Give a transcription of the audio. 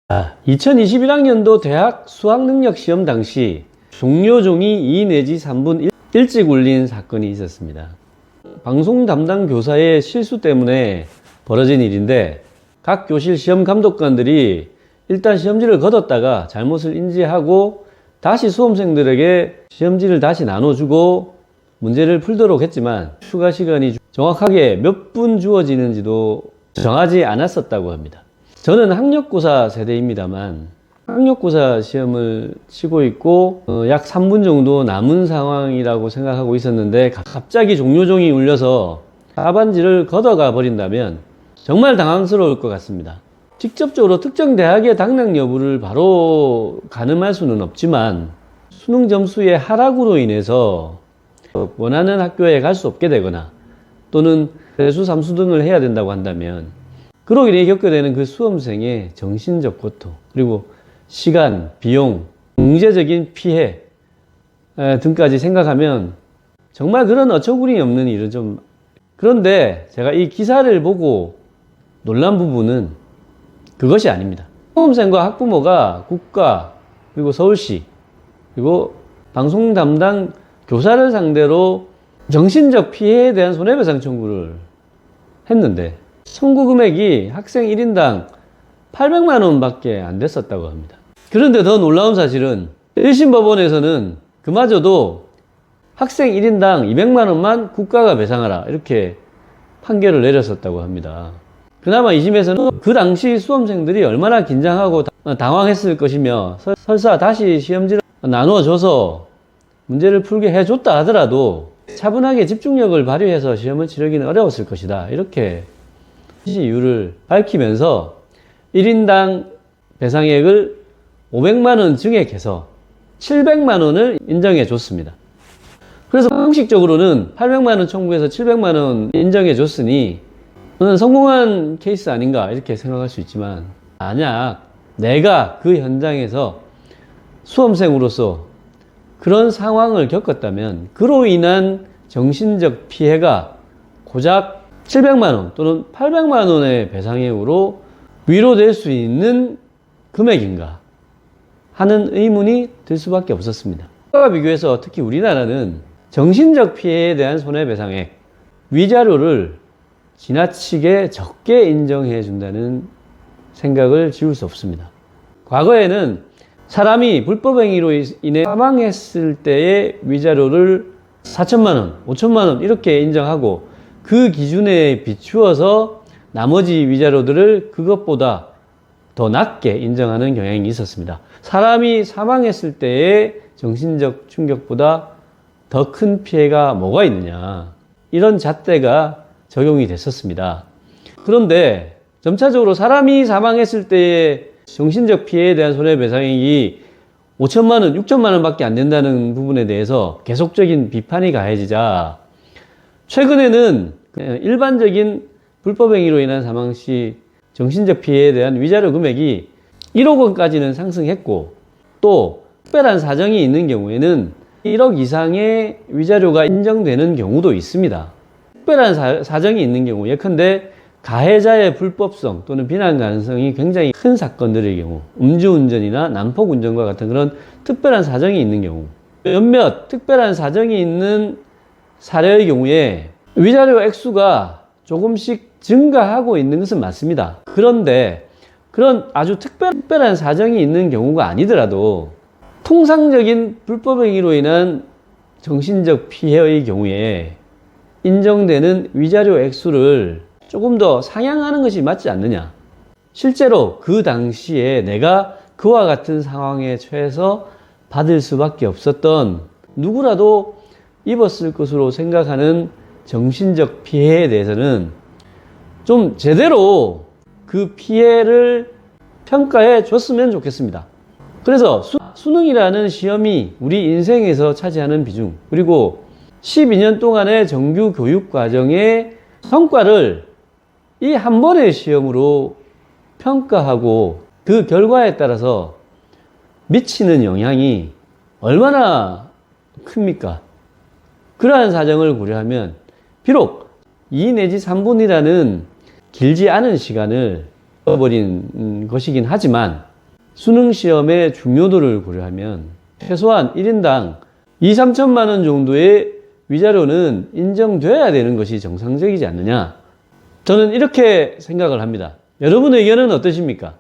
2021학년도 대학 수학능력시험 당시 종료종이 2 내지 3분 일찍 울린 사건이 있었습니다. 방송 담당 교사의 실수 때문에 벌어진 일인데, 각 교실 시험 감독관들이 일단 시험지를 걷었다가 잘못을 인지하고 다시 수험생들에게 시험지를 다시 나눠주고 문제를 풀도록 했지만, 추가 시간이 정확하게 몇 분 주어지는지도 정하지 않았었다고 합니다. 저는 학력고사 세대입니다만, 학력고사 시험을 치고 있고 약 3분 정도 남은 상황이라고 생각하고 있었는데, 갑자기 종료종이 울려서 답안지를 걷어가 버린다면 정말 당황스러울 것 같습니다. 직접적으로 특정 대학의 당락 여부를 바로 가늠할 수는 없지만, 수능 점수의 하락으로 인해서 원하는 학교에 갈 수 없게 되거나 또는 세수, 삼수 등을 해야 된다고 한다면, 그로 인해 겪게 되는 그 수험생의 정신적 고통, 그리고 시간, 비용, 경제적인 피해 등까지 생각하면 정말 그런 어처구니 없는 일은 좀. 그런데 제가 이 기사를 보고 놀란 부분은 그것이 아닙니다. 수험생과 학부모가 국가, 그리고 서울시, 그리고 방송 담당 교사를 상대로 정신적 피해에 대한 손해배상 청구를 했는데, 청구 금액이 학생 1인당 800만 원 밖에 안 됐었다고 합니다. 그런데 더 놀라운 사실은 1심 법원에서는 그마저도 학생 1인당 200만 원만 국가가 배상하라, 이렇게 판결을 내렸었다고 합니다. 그나마 2심에서는 그 당시 수험생들이 얼마나 긴장하고 당황했을 것이며, 설사 다시 시험지를 나누어줘서 문제를 풀게 해줬다 하더라도 차분하게 집중력을 발휘해서 시험을 치르기는 어려웠을 것이다, 이렇게 이유를 밝히면서 1인당 배상액을 500만 원 증액해서 700만 원을 인정해 줬습니다. 그래서 형식적으로는 800만 원 청구해서 700만 원 인정해 줬으니 저는 성공한 케이스 아닌가, 이렇게 생각할 수 있지만, 만약 내가 그 현장에서 수험생으로서 그런 상황을 겪었다면 그로 인한 정신적 피해가 고작 700만 원 또는 800만 원의 배상액으로 위로될 수 있는 금액인가 하는 의문이 들 수밖에 없었습니다. 그와 비교해서 특히 우리나라는 정신적 피해에 대한 손해배상액, 위자료를 지나치게 적게 인정해 준다는 생각을 지울 수 없습니다. 과거에는 사람이 불법행위로 인해 사망했을 때의 위자료를 4천만 원, 5천만 원 이렇게 인정하고, 그 기준에 비추어서 나머지 위자료들을 그것보다 더 낮게 인정하는 경향이 있었습니다. 사람이 사망했을 때의 정신적 충격보다 더 큰 피해가 뭐가 있느냐, 이런 잣대가 적용이 됐었습니다. 그런데 점차적으로 사람이 사망했을 때의 정신적 피해에 대한 손해배상액이 5천만 원, 6천만 원 밖에 안 된다는 부분에 대해서 계속적인 비판이 가해지자, 최근에는 일반적인 불법행위로 인한 사망 시 정신적 피해에 대한 위자료 금액이 1억 원까지는 상승했고, 또 특별한 사정이 있는 경우에는 1억 이상의 위자료가 인정되는 경우도 있습니다. 특별한 사정이 있는 경우, 예컨대 가해자의 불법성 또는 비난 가능성이 굉장히 큰 사건들의 경우, 음주운전이나 난폭운전과 같은 그런 특별한 사정이 있는 경우, 몇몇 특별한 사정이 있는 사례의 경우에 위자료 액수가 조금씩 증가하고 있는 것은 맞습니다. 그런데 그런 아주 특별한 사정이 있는 경우가 아니더라도 통상적인 불법행위로 인한 정신적 피해의 경우에 인정되는 위자료 액수를 조금 더 상향하는 것이 맞지 않느냐. 실제로 그 당시에 내가 그와 같은 상황에 처해서 받을 수밖에 없었던, 누구라도 입었을 것으로 생각하는 정신적 피해에 대해서는 좀 제대로 그 피해를 평가해 줬으면 좋겠습니다. 그래서 수능이라는 시험이 우리 인생에서 차지하는 비중, 그리고 12년 동안의 정규 교육 과정의 성과를 이 한 번의 시험으로 평가하고 그 결과에 따라서 미치는 영향이 얼마나 큽니까? 그러한 사정을 고려하면 비록 2 내지 3분이라는 길지 않은 시간을 버린 것이긴 하지만, 수능 시험의 중요도를 고려하면 최소한 1인당 2, 3천만 원 정도의 위자료는 인정돼야 되는 것이 정상적이지 않느냐. 저는 이렇게 생각을 합니다. 여러분의 의견은 어떠십니까?